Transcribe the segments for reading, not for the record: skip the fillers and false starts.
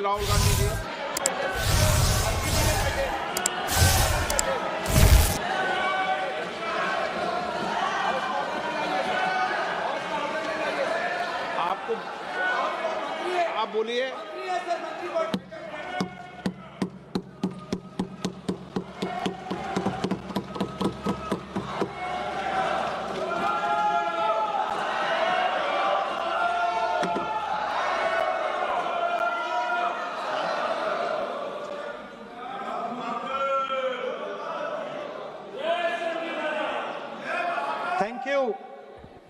राहुल गांधी जी। आपको आप बोलिए।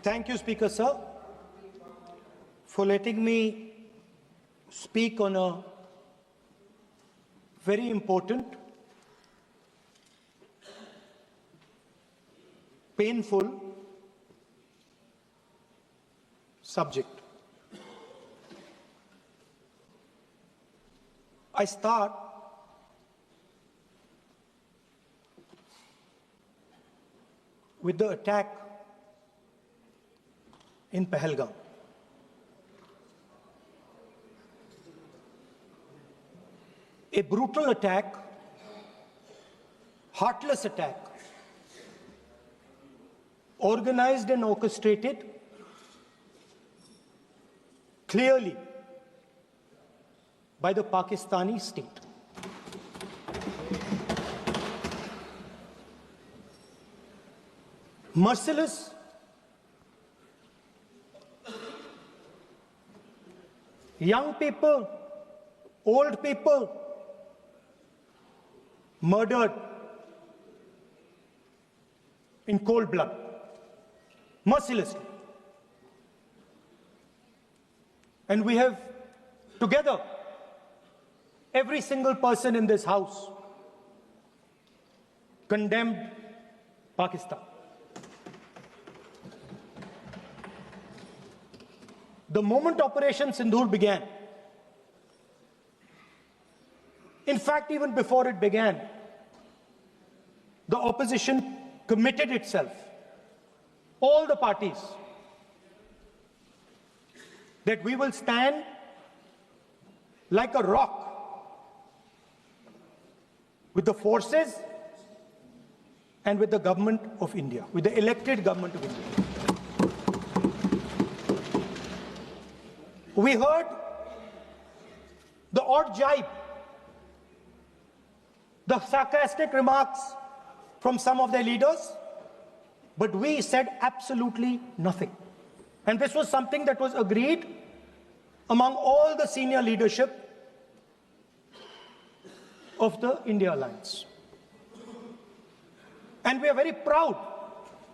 Thank you, Speaker Sir, for letting me speak on a very important, painful subject. I start with the attack in Pahalgam. A brutal attack, heartless attack, organized and orchestrated clearly by the Pakistani state. Merciless, young people, old people murdered in cold blood, mercilessly. And we have together, every single person in this house, condemned Pakistan. The moment Operation Sindoor began, in fact, even before it began, the opposition committed itself, all the parties, that we will stand like a rock with the forces and with the government of India, with the elected government of India. We heard the odd jibe, the sarcastic remarks from some of their leaders, but we said absolutely nothing. And this was something that was agreed among all the senior leadership of the India Alliance. And we are very proud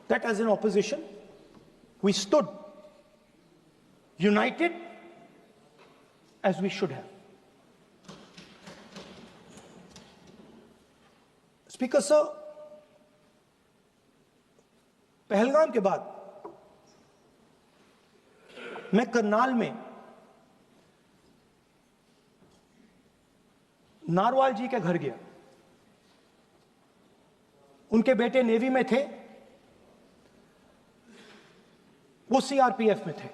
that as an opposition, we stood united as we should have. Speaker Sir, Pahalgam के बाद मैं करनाल में narwhal जी के घर गया। उनके बेटे navy में थे, वो सीआरपीएफ में थे।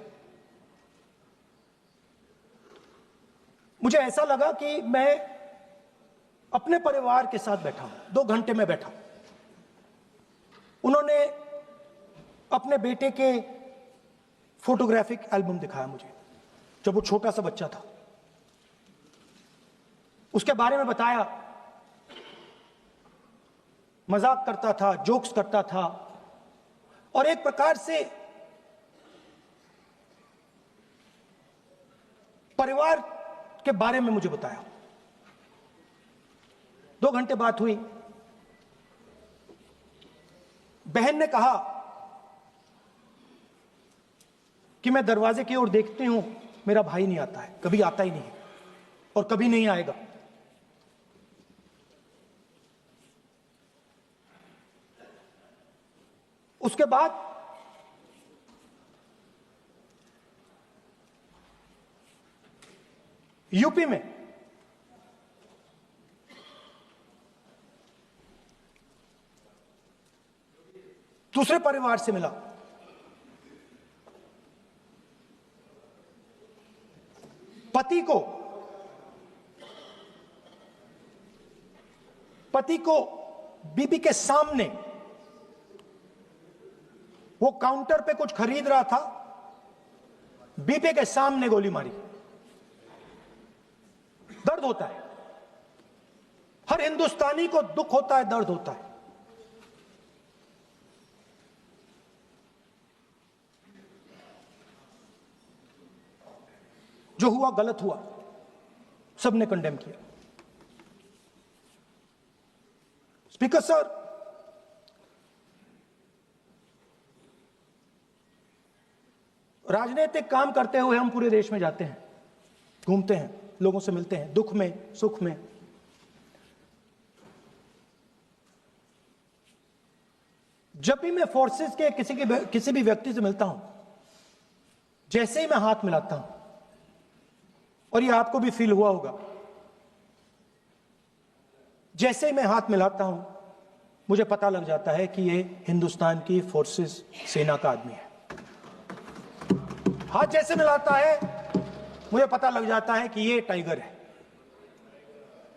मुझे ऐसा लगा कि मैं अपने परिवार के साथ बैठा हूं। 2 घंटे में बैठा। उन्होंने अपने बेटे के फोटोग्राफिक एल्बम दिखाया मुझे, जब वो छोटा सा बच्चा था। उसके बारे में बताया, मजाक करता था, जोक्स करता था, और एक प्रकार से परिवार के बारे में मुझे बताया। 2 घंटे बात हुई। बहन ने कहा कि मैं दरवाजे की ओर देखती हूं, मेरा भाई नहीं आता है, कभी आता ही नहीं है और कभी नहीं आएगा। उसके बाद यूपी में दूसरे परिवार से मिला। पति को पति को बीबी के सामने, वो काउंटर पे कुछ खरीद रहा था, बीबी के सामने गोली मारी। दर्द होता है, हर हिंदुस्तानी को दुख होता है, दर्द होता है। जो हुआ गलत हुआ, सबने कंडेम किया। स्पीकर सर, राजनीतिक काम करते हुए हम पूरे देश में जाते हैं, घूमते हैं, लोगों से मिलते हैं, दुख में, सुख में। जब भी मैं फोर्सेस के किसी भी व्यक्ति से मिलता हूं, जैसे ही मैं हाथ मिलाता हूं, और ये आपको भी फील हुआ होगा, जैसे ही मैं हाथ मिलाता हूं, मुझे पता लग जाता है कि ये हिंदुस्तान की फोर्सेस, सेना का आदमी है। हाथ जैसे मिलाता है, मुझे पता लग जाता है कि ये टाइगर है,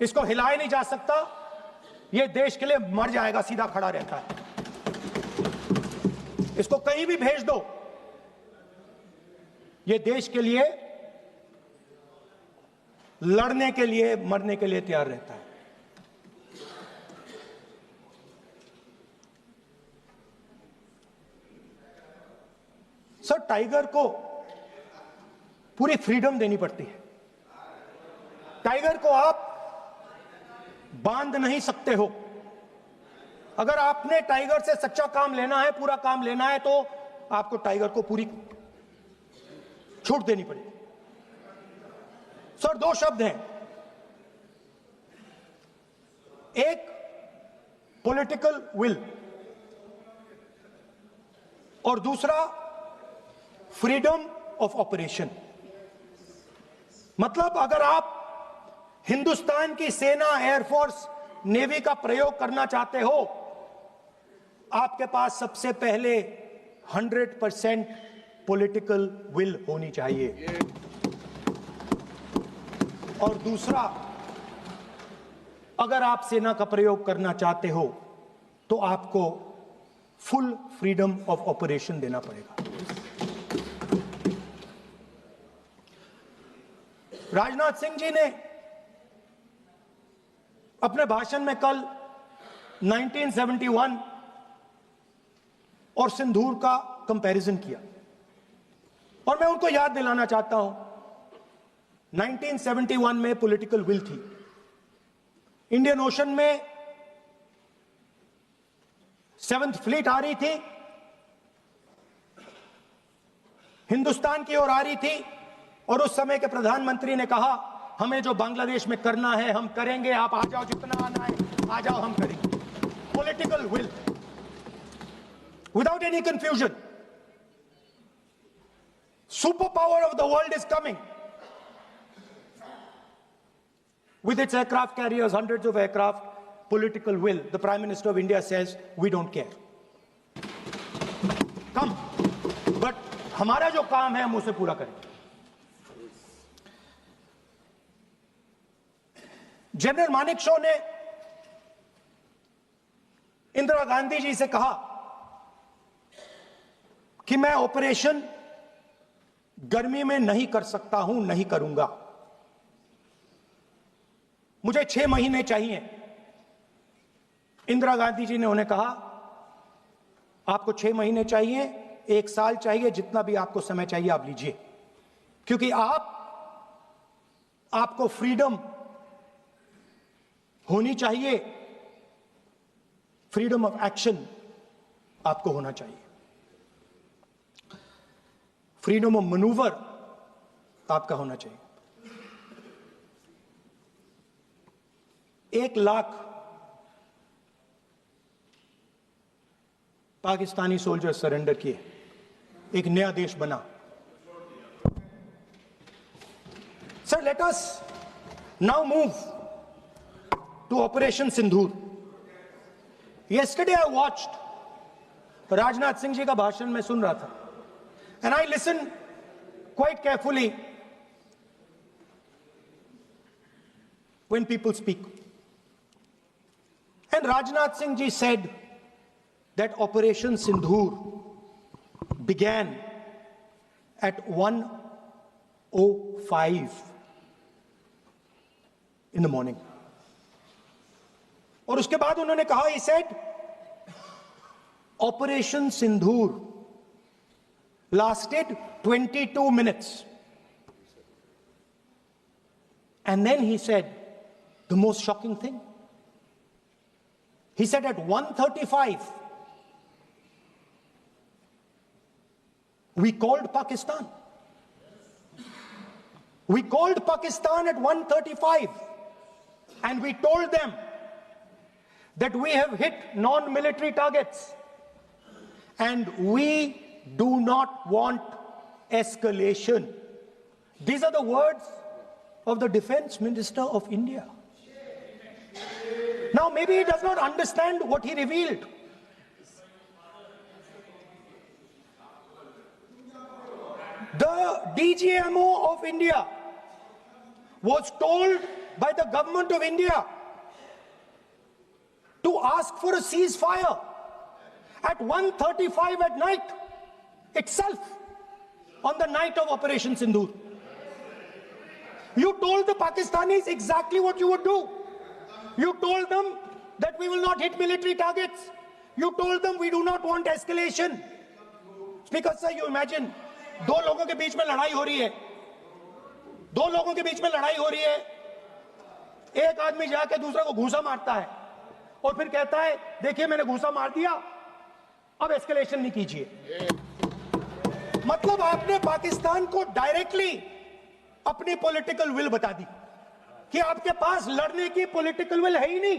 इसको हिलाया नहीं जा सकता, ये देश के लिए मर जाएगा, सीधा खड़ा रहता है। इसको कहीं भी भेज दो, ये देश के लिए लड़ने के लिए, मरने के लिए तैयार रहता है। सर, टाइगर को पूरी फ्रीडम देनी पड़ती है। टाइगर को आप बांध नहीं सकते हो। अगर आपने टाइगर से सच्चा काम लेना है, पूरा काम लेना है, तो आपको टाइगर को पूरी छूट देनी पड़ेगी। सर, दो शब्द हैं, एक पॉलिटिकल विल और दूसरा फ्रीडम ऑफ ऑपरेशन। मतलब अगर आप हिंदुस्तान की सेना, एयरफोर्स, नेवी का प्रयोग करना चाहते हो, आपके पास सबसे पहले 100% पॉलिटिकल विल होनी चाहिए, और दूसरा, अगर आप सेना का प्रयोग करना चाहते हो तो आपको फुल फ्रीडम ऑफ ऑपरेशन देना पड़ेगा। राजनाथ सिंह जी ने अपने भाषण में कल 1971 और सिंदूर का कंपैरिजन किया, और मैं उनको याद दिलाना चाहता हूं, 1971 में पॉलिटिकल विल थी। इंडियन ओशन में 7th फ्लीट आ रही थी, हिंदुस्तान की ओर आ रही थी, और उस समय के प्रधानमंत्री ने कहा, हमें जो बांग्लादेश में करना है हम करेंगे, आप आ जाओ, जितना आना है आ जाओ, हम करेंगे। Political will, without any confusion. Super power of the world is coming with its aircraft carriers, hundreds of aircraft. Political will. The Prime Minister of India says, we don't care. Come. But हमारा जो काम है हम उसे पूरा करें। General Manekshaw ने इंदिरा गांधी जी से कहा कि मैं ऑपरेशन गर्मी में नहीं कर सकता हूं, नहीं करूंगा, मुझे 6 महीने चाहिए। इंदिरा गांधी जी ने उन्हें कहा, आपको 6 महीने चाहिए, 1 साल चाहिए, जितना भी आपको समय चाहिए आप लीजिए, क्योंकि आपको फ्रीडम होनी चाहिए, फ्रीडम ऑफ एक्शन आपको होना चाहिए, फ्रीडम ऑफ मैनूवर आपका होना चाहिए। 1 लाख पाकिस्तानी सोल्जर सरेंडर किए, एक नया देश बना। Sir, let us now move to operation Sindoor. yesterday I watched Rajnath Singh ji का भाषण में सुन रहा था, and I listened quite carefully when people speak. when Rajnath Singh ji said that Operation Sindhur began at 1:05 in the morning, और उसके बाद उन्होंने कहा, he said, Operation Sindhur lasted 22 minutes. And then he said the most shocking thing. He said at 1:35, we called Pakistan. We called Pakistan at 1:35 and we told them that we have hit non-military targets and we do not want escalation. These are the words of the Defense Minister of India. Now, maybe he does not understand what he revealed. The DGMO of India was told by the government of India to ask for a ceasefire at 1:35 at night itself, on the night of Operation Sindhur. You told the Pakistanis exactly what you would do. You told them that we will not hit military targets. You told them we do not want escalation. Speaker sir, you imagine, दो लोगों के बीच में लड़ाई हो रही है, दो लोगों के बीच में लड़ाई हो रही है, एक आदमी जाके दूसरे को घूंसा मारता है और फिर कहता है देखिए मैंने घूंसा मार दिया, अब एस्केलेशन नहीं कीजिए। मतलब आपने पाकिस्तान को डायरेक्टली अपनी पॉलिटिकल विल बता दी कि आपके पास लड़ने की पॉलिटिकल विल है ही नहीं,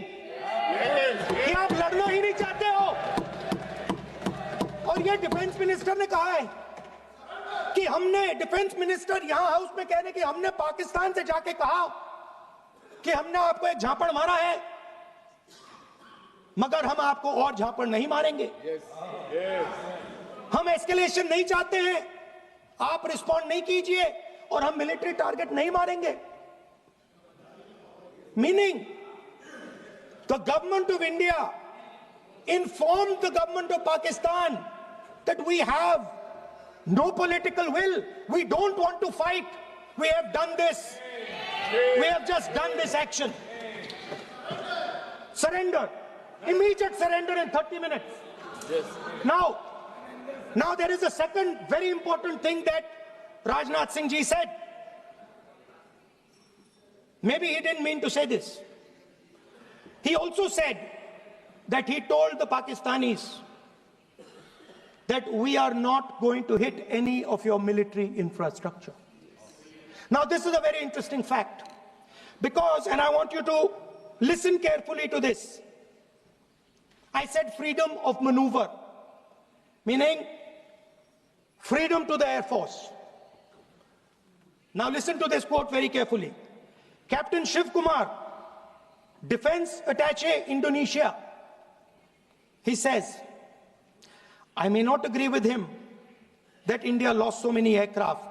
कि आप लड़ना ही नहीं चाहते हो। और ये डिफेंस मिनिस्टर ने कहा है कि हमने, डिफेंस मिनिस्टर यहां हाउस में कह रहे कि हमने पाकिस्तान से जाके कहा कि हमने आपको एक झापड़ मारा है मगर हम आपको और झापड़ नहीं मारेंगे। हम एस्केलेशन नहीं चाहते हैं, आप रिस्पॉन्ड नहीं कीजिए और हम मिलिट्री टारगेट नहीं मारेंगे। Meaning the government of India informed the government of Pakistan that we have no political will, we don't want to fight, we have done this, we have just done this action. Surrender, immediate surrender in 30 minutes. Yes. Now there is a second very important thing that Rajnath Singh ji said. Maybe he didn't mean to say this. He also said that he told the Pakistanis that we are not going to hit any of your military infrastructure. Now this is a very interesting fact because, and I want you to listen carefully to this. I said freedom of maneuver, meaning freedom to the Air Force. Now listen to this quote very carefully. Captain Shiv Kumar, Defense Attaché, Indonesia, he says, I may not agree with him that India lost so many aircraft,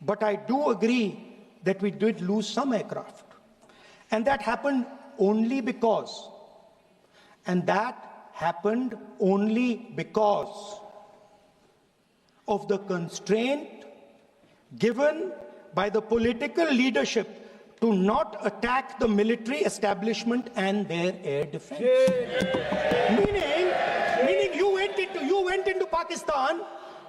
but I do agree that we did lose some aircraft. And that happened only because, of the constraint given by the political leadership to not attack the military establishment and their air defense. Meaning you went into Pakistan,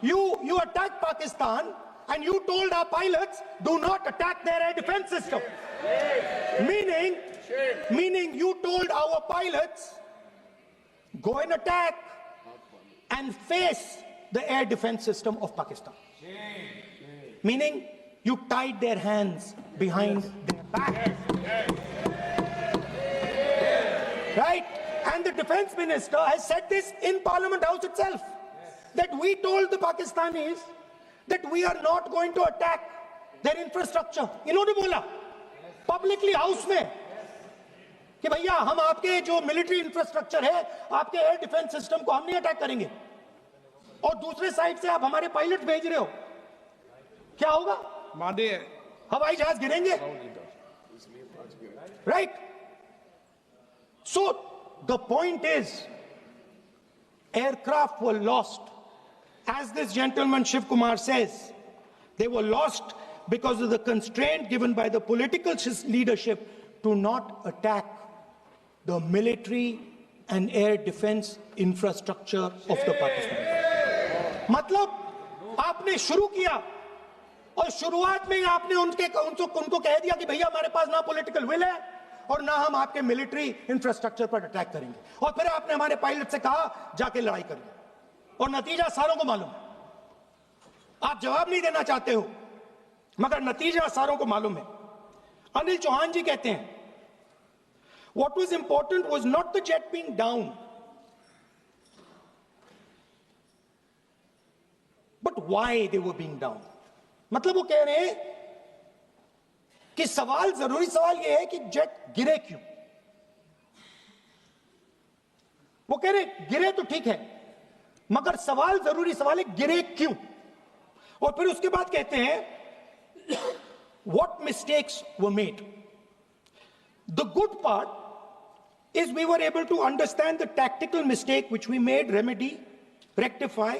you attacked Pakistan, and you told our pilots, do not attack their air defense system. Meaning you told our pilots, go and attack and face the air defense system of Pakistan. Meaning you tied their hands behind their back. Right? And the defense minister has said this in Parliament House itself, that we told the Pakistanis that we are not going to attack their infrastructure. इन्होंने बोला publicly house में कि भैया हम आपके जो military infrastructure है, आपके air defense system को हम नहीं अटैक करेंगे, और दूसरे साइड से आप हमारे पायलट भेज रहे हो, क्या होगा? मानिए हवाई जहाज गिरेंगे. Right? So the point is, aircraft were lost. As this gentleman Shiv Kumar says, they were lost because of the constraint given by the political leadership to not attack the military and air defense infrastructure of the Pakistan. मतलब आपने शुरू किया और शुरुआत में ही आपने उनको कह दिया कि भैया हमारे पास ना पॉलिटिकल विल है और ना हम आपके मिलिट्री इंफ्रास्ट्रक्चर पर अटैक करेंगे, और फिर आपने हमारे पायलट से कहा जाके लड़ाई करिए, और नतीजा सारों को मालूम है। आप जवाब नहीं देना चाहते हो, मगर नतीजा सारों को मालूम है। अनिल चौहान जी कहते हैं, what was important was not the jet being down, but why they were being down. मतलब वो कह रहे हैं कि जरूरी सवाल ये है कि जेट गिरे क्यों। वो कह रहे गिरे तो ठीक है, मगर जरूरी सवाल है गिरे क्यों। और फिर उसके बाद कहते हैं what mistakes were made. The good part is we were able to understand the tactical mistake which we made, remedy, rectify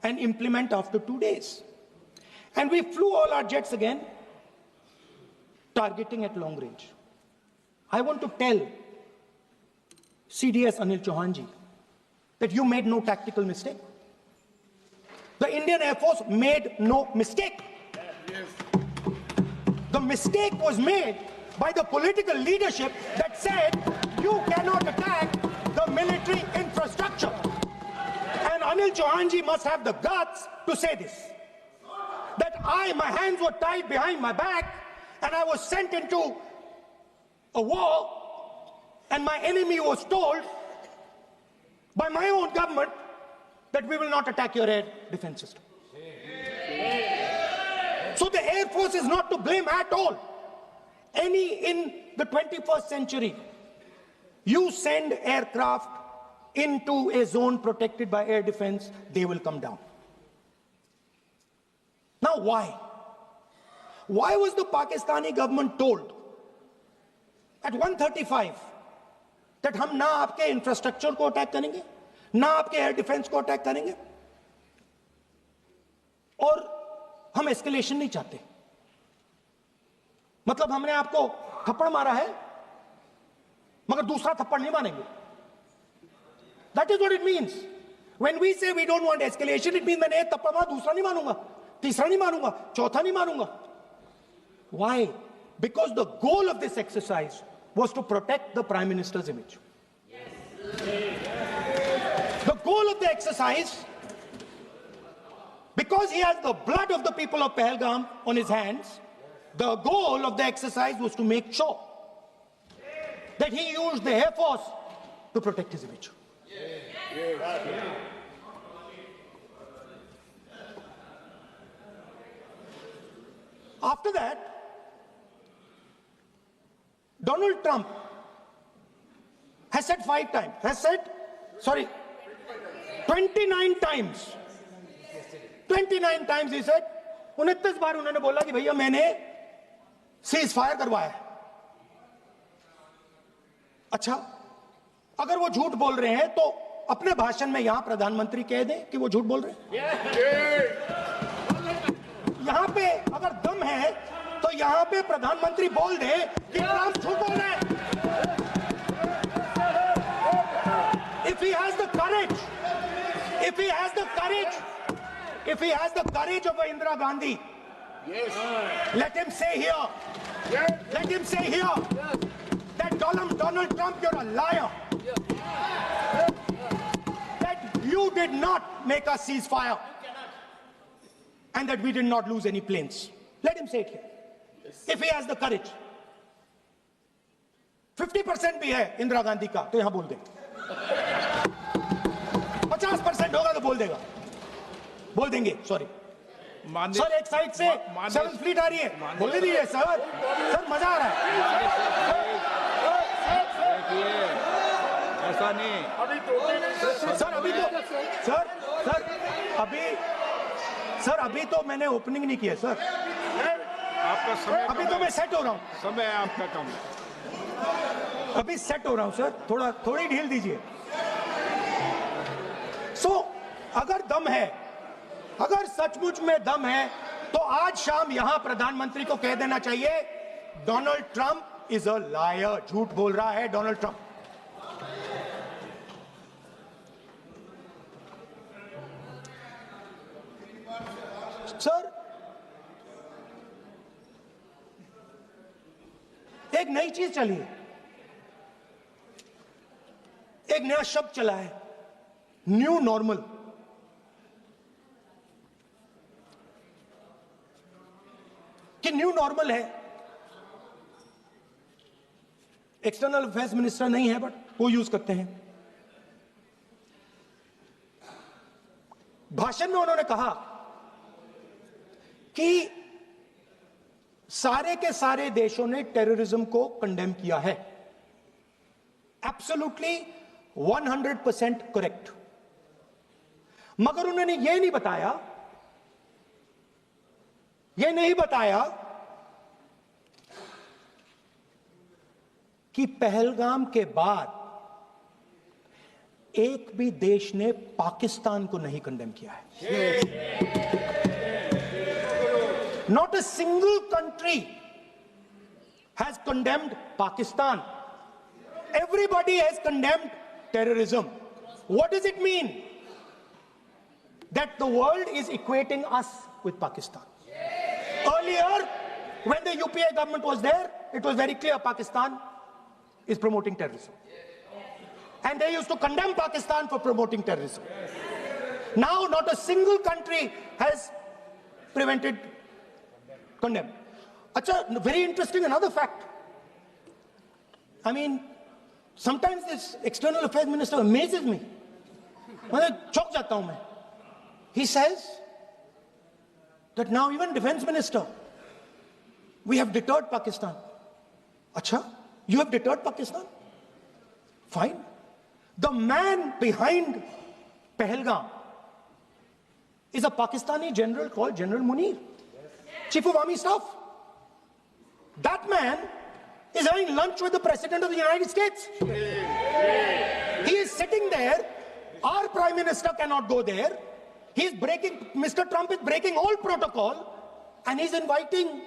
and implement after 2 days. And we flew all our jets again, targeting at long range. I want to tell CDS Anil Chauhan ji that you made no tactical mistake. The Indian Air Force made no mistake. The mistake was made by the political leadership that said you cannot attack the military infrastructure. And Anil Chauhan ji must have the guts to say this, that my hands were tied behind my back and I was sent into a war, and my enemy was told by my own government that we will not attack your air defense system. So the Air Force is not to blame at all. In the 21st century, you send aircraft into a zone protected by air defense, they will come down. Now why? Why was the Pakistani government told at 1:35 that हम ना आपके infrastructure को attack करेंगे, ना आपके air defence को attack करेंगे, और हम एस्केलेशन नहीं चाहते? मतलब हमने आपको थप्पड़ मारा है मगर दूसरा थप्पड़ नहीं मारेंगे. That is what it means. When we say we don't want escalation, it means मैंने एक थप्पड़ मारा, दूसरा नहीं मारूंगा, तीसरा नहीं मारूंगा, चौथा नहीं मारूंगा. Why? Because the goal of this exercise was to protect the Prime Minister's image. The goal of the exercise, because he has the blood of the people of Pahalgam on his hands, the goal of the exercise was to make sure that he used the Air Force to protect his image. After that, Donald Trump has said 29 times. 29 times he said, 29 बार उन्होंने बोला कि भैया मैंने cease fire करवाया. अच्छा, अगर वो झूठ बोल रहे हैं तो अपने भाषण में यहां प्रधानमंत्री कह दें कि वो झूठ बोल रहे हैं. यहां पे अगर दम है तो यहां पे प्रधानमंत्री बोल दे कि ट्रंप झूठ बोल रहे हैं. If he has the courage, if he has the courage of Indira Gandhi, let him say here, that Donald Trump, you're a liar. That you did not make a ceasefire and that we did not lose any planes. Let him say it here. If he has the courage. 50% भी है इंदिरा गांधी का तो यहां बोल दे. 50% होगा तो बोल देगा, बोल देंगे. सॉरी सर, एक साइड से 7th फ्लीट आ रही है, बोलने दीजिए सर. सर मजा आ रहा है. ऐसा नहीं सर. अभी तो मैंने ओपनिंग नहीं किया सर. आपका समय अभी तो मैं सेट हो रहा हूं. समय आपका कम. अभी सेट हो रहा हूं सर, थोड़ी ढील दीजिए। अगर दम है, अगर सचमुच में दम है, तो आज शाम यहां प्रधानमंत्री को कह देना चाहिए, Donald Trump is a liar, झूठ बोल रहा है डोनाल्ड ट्रंप। सर, एक नई चीज चली है, एक नया शब्द चला है, न्यू नॉर्मल। कि न्यू नॉर्मल है, एक्सटर्नल अफेयर्स मिनिस्टर नहीं है बट वो यूज करते हैं। भाषण में उन्होंने कहा कि सारे के सारे देशों ने टेररिज्म को कंडेम किया है। Absolutely 100% correct. मगर उन्होंने यह नहीं बताया कि पहलगाम के बाद एक भी देश ने पाकिस्तान को नहीं कंडेम किया है। Not a single country has condemned Pakistan. Everybody has condemned terrorism. What does it mean? That the world is equating us with Pakistan. Earlier, when the UPA government was there, it was very clear Pakistan is promoting terrorism. And they used to condemn Pakistan for promoting terrorism. Now, not a single country has condemned. Acha, very interesting, another fact. I mean, sometimes this external affairs minister amazes me. चौंक जाता हूं मैं. He says that now even defense minister, we have deterred Pakistan. Acha, you have deterred Pakistan? Fine. The man behind Pahalgam is a Pakistani general called General Munir, Chief of Army Staff. That man is having lunch with the President of the United States. He is sitting there. Our Prime Minister cannot go there. Mr. Trump is breaking all protocol, and he's inviting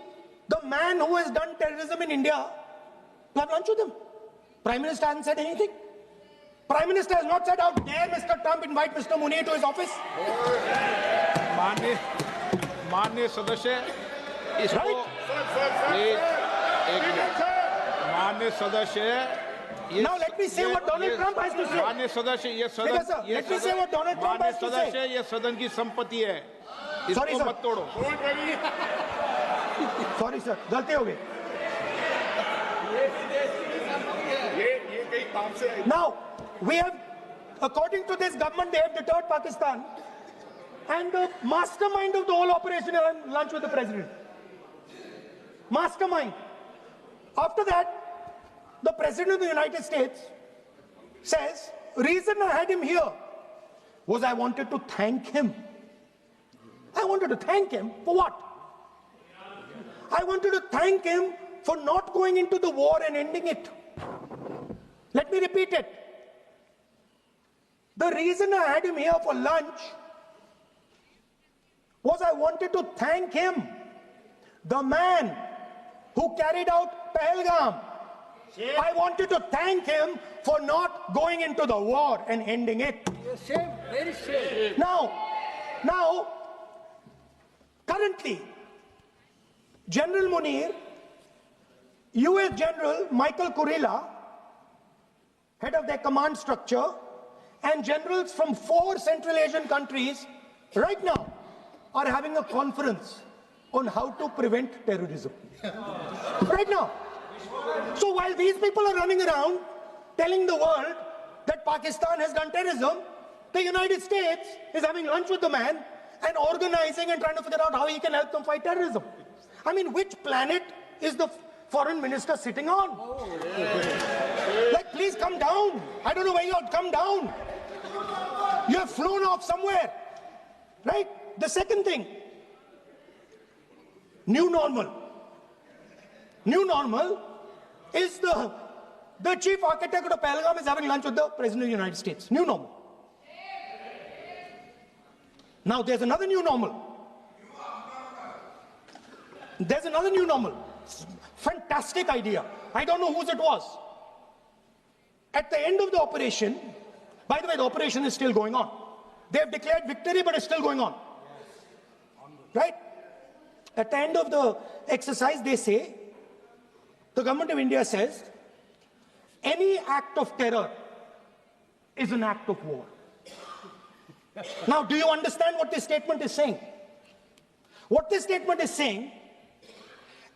the man who has done terrorism in India to have lunch with him. Prime Minister hasn't said anything. Prime Minister has not said, how dare Mr. Trump invite Mr. Munir to his office? माननीय सदस्य, इसको माननीय सदस्य, now let me say what Donald Trump has to say. माननीय सदस्य, ये सदन, let me say what Donald Trump has to say. सदस्य, ये सदन की संपत्ति है, इसको मत तोड़ो. Sorry sir, गलती हो गई. Now we have, according to this government, they have deterred Pakistan, and the mastermind of the whole operation is having lunch with the president. Mastermind. After that, the President of the United States says, reason I had him here was I wanted to thank him. I wanted to thank him for what? I wanted to thank him for not going into the war and ending it. Let me repeat it. The reason I had him here for lunch was I wanted to thank him, the man who carried out Pahalgam. I wanted to thank him for not going into the war and ending it. Shame, very shame. Now, currently, General Munir, US General Michael Kurilla, head of their command structure, and generals from 4 Central Asian countries right now are having a conference on how to prevent terrorism. Right now. So while these people are running around telling the world that Pakistan has done terrorism, the United States is having lunch with the man and organizing and trying to figure out how he can help them fight terrorism. I mean, which planet is the foreign minister sitting on? Like, please come down. I don't know where you are. Come down. You have flown off somewhere. Right? The second thing, new normal. New normal is the chief architect of Pahalgam is having lunch with the President of the United States. New normal. Now there's another new normal. There's another new normal. Fantastic idea. I don't know whose it was. At the end of the operation, by the way, the operation is still going on. They have declared victory, but it's still going on. Right? At the end of the exercise, they say, the government of India says, any act of terror is an act of war. Now, do you understand what this statement is saying? What this statement is saying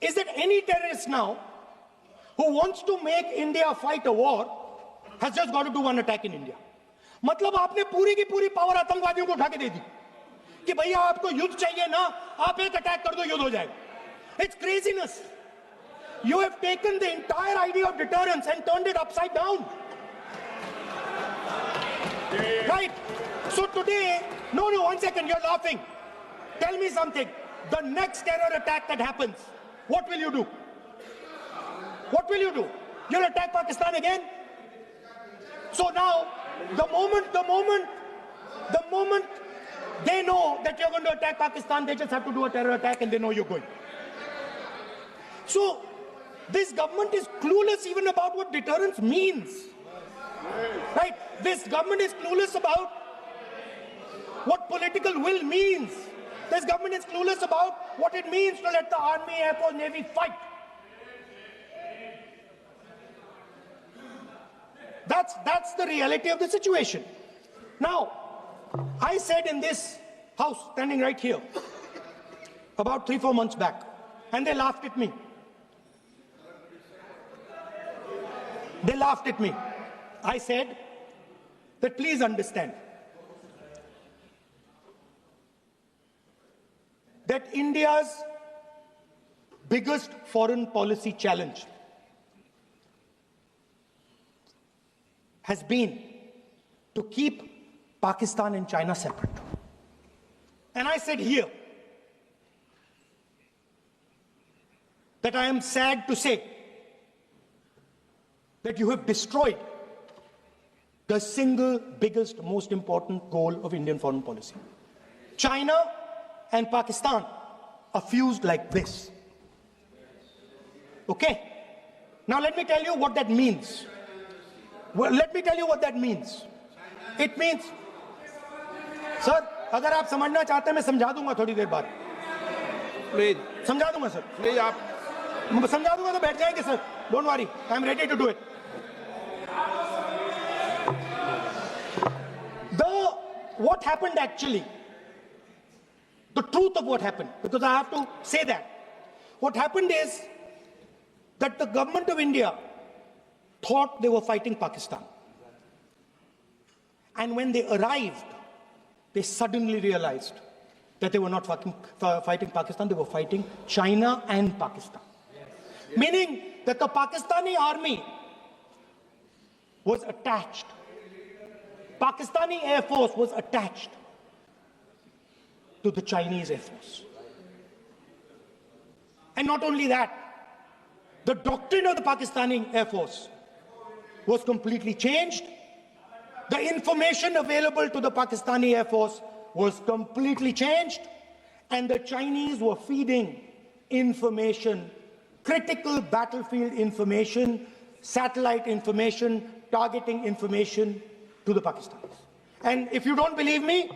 is that any terrorist now who wants to make India fight a war has just got to do one attack in India. मतलब आपने पूरी की पूरी power आतंकवादियों को उठा के दे दी कि भैया आपको युद्ध चाहिए ना, आप एक अटैक कर दो, युद्ध हो जाएगा. It's craziness. You have taken the entire idea of deterrence and turned it upside down. Right? So today, no, one second, you're laughing. Tell me something. The next terror attack that happens, what will you do? What will you do? You'll attack Pakistan again? So now, the moment they know that you're going to attack Pakistan, they just have to do a terror attack and they know you're going. So, this government is clueless even about what deterrence means. Right? This government is clueless about what political will means. This government is clueless about what it means to let the Army, Air Force, Navy fight. That's the reality of the situation. Now, I said in this house, standing right here, about 3-4 months back, and they laughed at me. They laughed at me. I said that please understand that India's biggest foreign policy challenge has been to keep Pakistan and China separate. And I said here that I am sad to say that you have destroyed the single biggest, most important goal of Indian foreign policy. China and Pakistan are fused like this. Okay? Now let me tell you what that means. Well, let me tell you what that means. It means, sir, अगर आप समझना चाहते हैं मैं समझा दूंगा थोड़ी देर बाद. Please, समझा दूंगा सर. please, आप समझा दूंगा तो बैठ जाएंगे sir. Don't worry, I am ready to do it. What happened actually, the truth of what happened, because I have to say that. What happened is that the government of India thought they were fighting Pakistan. And when they arrived, they suddenly realized that they were not fighting Pakistan, they were fighting China and Pakistan. Yes. Meaning that the Pakistani army was attached. Pakistani Air Force was attached to the Chinese Air Force. And not only that, the doctrine of the Pakistani Air Force was completely changed. The information available to the Pakistani Air Force was completely changed. And the Chinese were feeding information, critical battlefield information, satellite information, targeting information to the Pakistanis. And if you don't believe me,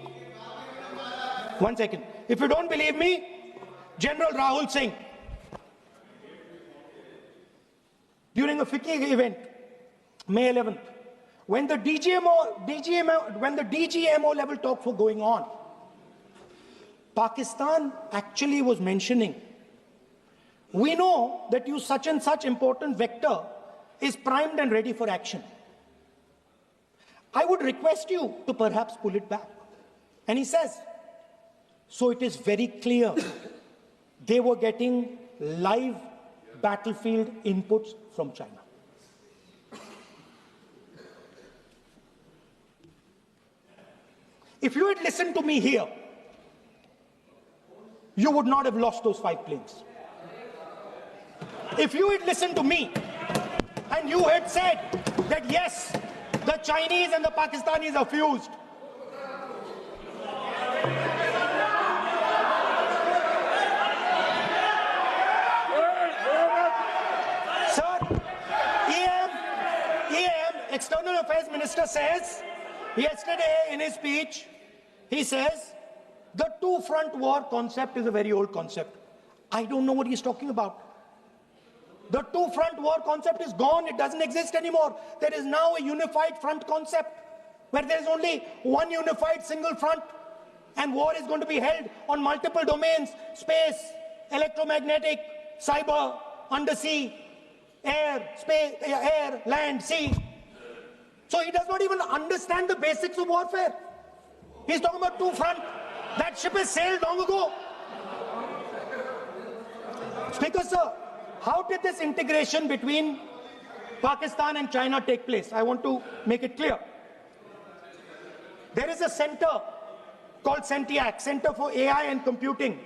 one second. If you don't believe me, General Rahul Singh, during a FICCI event, May 11th, when the DGMO level talks were going on, Pakistan actually was mentioning, we know that you such and such important vector is primed and ready for action. I would request you to perhaps pull it back. And he says, so it is very clear they were getting live battlefield inputs from China. If you had listened to me here, you would not have lost those 5 planes. If you had listened to me, And you had said that yes, the Chinese and the Pakistanis are fused. Sir, EM, External Affairs Minister says, yesterday in his speech, he says, the two-front war concept is a very old concept. I don't know what he's talking about. The two-front war concept is gone. It doesn't exist anymore. There is now a unified front concept where there is only one unified single front, and war is going to be held on multiple domains: space, electromagnetic, cyber, undersea, air, space, air, land, sea. So he does not even understand the basics of warfare. He's talking about two-front. That ship has sailed long ago. Speaker, sir, how did this integration between Pakistan and China take place? I want to make it clear. There is a center called CENTIAC, Center for AI and Computing,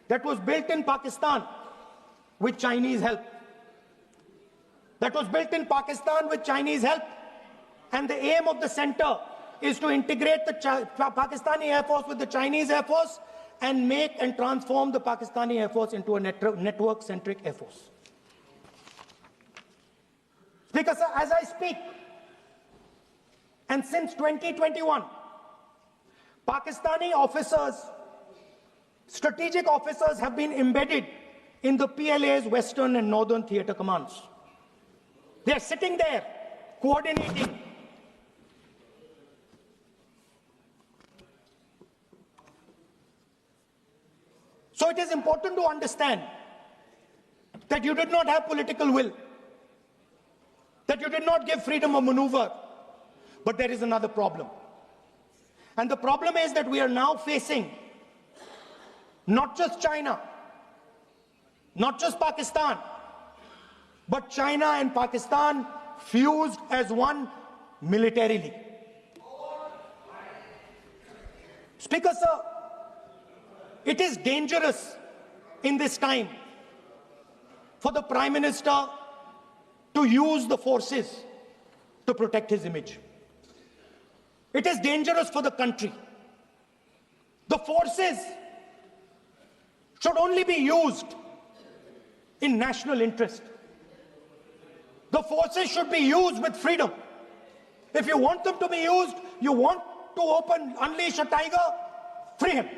that was built in Pakistan with Chinese help. That was built in Pakistan with Chinese help. And the aim of the center is to integrate the Pakistani Air Force with the Chinese Air Force and make and transform the Pakistani Air Force into a network-centric Air Force. Speaker, sir, as I speak, and since 2021, Pakistani officers, strategic officers, have been embedded in the PLA's Western and Northern Theatre Commands. They are sitting there, coordinating. So it is important to understand that you did not have political will, that you did not give freedom of maneuver, but there is another problem. And the problem is that we are now facing not just China, not just Pakistan, but China and Pakistan fused as one militarily. Speaker, sir, it is dangerous in this time for the Prime Minister to use the forces to protect his image. It is dangerous for the country. The forces should only be used in national interest. The forces should be used with freedom. If you want them to be used, you want to unleash a tiger, free him.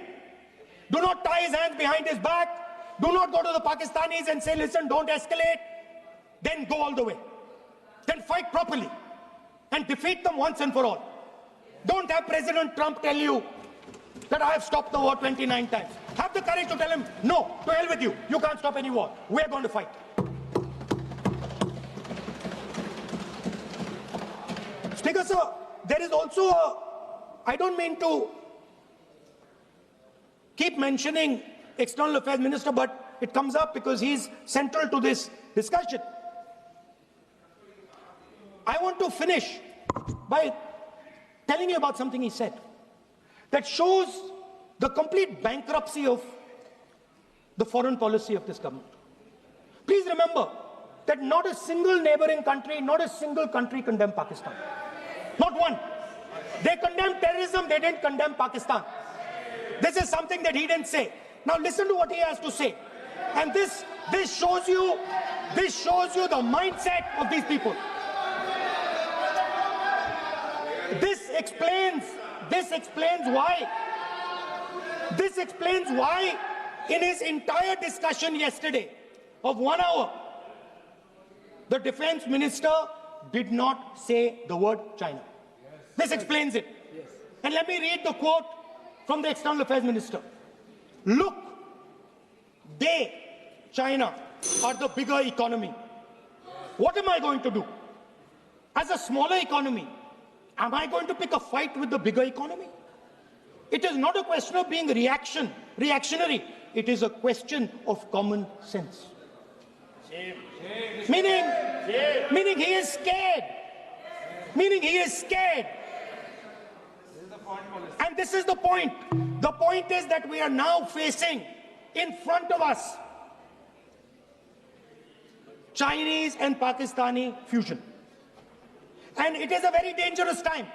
Do not tie his hands behind his back. Do not go to the Pakistanis and say, listen, don't escalate. Then go all the way. Then fight properly and defeat them once and for all. Don't have President Trump tell you that I have stopped the war 29 times. Have the courage to tell him, no, to hell with you. You can't stop any war. We're going to fight. Speaker, sir, there is also I don't mean to keep mentioning External Affairs Minister, but it comes up because he's central to this discussion. I want to finish by telling you about something he said that shows the complete bankruptcy of the foreign policy of this government. Please remember that not a single neighboring country, not a single country condemned Pakistan. Not one. They condemned terrorism, they didn't condemn Pakistan. This is something that he didn't say. Now listen to what he has to say. And this shows you the mindset of these people. This explains why in his entire discussion yesterday of 1 hour, the defense minister did not say the word China. This explains it. And let me read the quote from the External Affairs Minister. Look, China, are the bigger economy. What am I going to do? As a smaller economy, am I going to pick a fight with the bigger economy? It is not a question of being reactionary. It is a question of common sense. Meaning he is scared. And this is the point. The point is that we are now facing in front of us Chinese and Pakistani fusion. And it is a very dangerous time.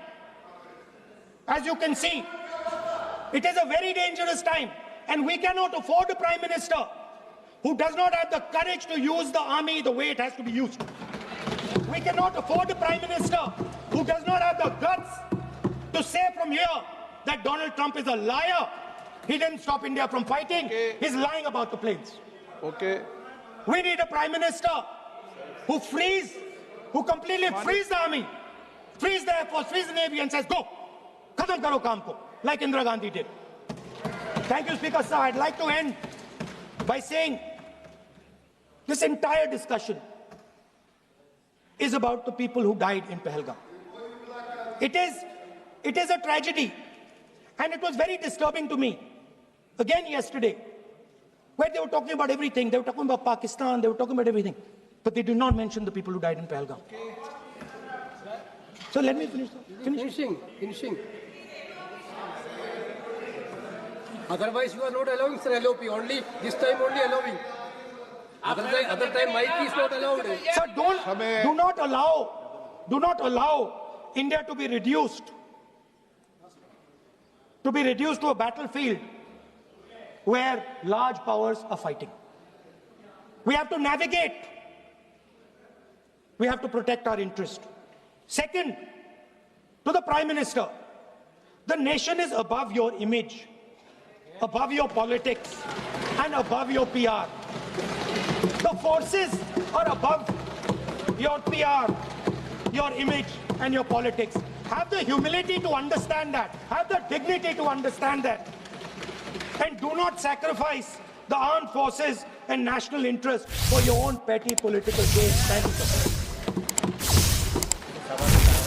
As you can see, it is a very dangerous time. And we cannot afford a prime minister who does not have the courage to use the army the way it has to be used. We cannot afford a prime minister who does not have the guts to say from here that Donald Trump is a liar. He didn't stop India from fighting. Okay. He's lying about the planes. Okay. We need a prime minister who completely frees the army, frees the air force, frees the navy and says, go, khatam karo kaam ko, like Indira Gandhi did. Thank you, Speaker Sir. I'd like to end by saying this entire discussion is about the people who died in Pahalgam. It is a tragedy, and it was very disturbing to me. Again yesterday, where they were talking about everything, they were talking about Pakistan, they were talking about everything, but they did not mention the people who died in Pahalgam. So let me finish. Finishing. Otherwise, you are not allowing, sir, LOP. Only this time, only allowing. Other time, mic is not allowed. Sir, do not allow India to be reduced to a battlefield where large powers are fighting. We have to navigate. We have to protect our interest. Second, to the Prime Minister, the nation is above your image, above your politics, and above your PR. The forces are above your PR, your image, and your politics. Have the humility to understand that. Have the dignity to understand that. And do not sacrifice the armed forces and national interest for your own petty political gain. Thank you, sir.